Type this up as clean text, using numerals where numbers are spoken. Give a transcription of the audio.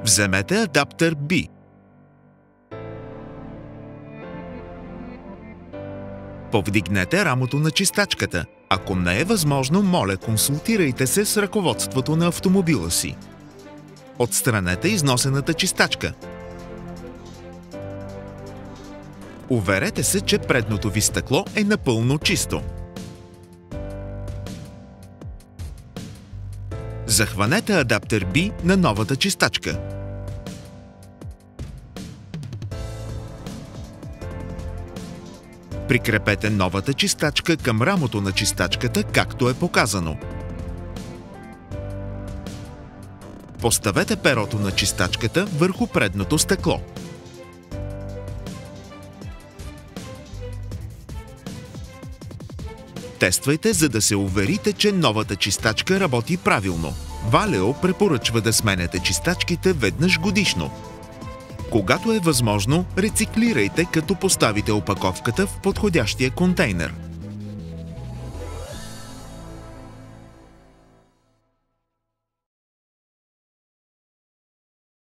Вземете адаптер B. Повдигнете рамото на чистачката. Ако не е възможно, моля, консултирайте се с ръководството на автомобила си. Отстранете износената чистачка. Уверете се, че предното ви стъкло е напълно чисто. Захванете адаптер B на новата чистачка. Прикрепете новата чистачка към рамото на чистачката, както е показано. Поставете перото на чистачката върху предното стъкло. Тествайте, за да се уверите, че новата чистачка работи правилно. Валео препоръчва да сменяте чистачките веднъж годишно. Когато е възможно, рециклирайте, като поставите опаковката в подходящия контейнер.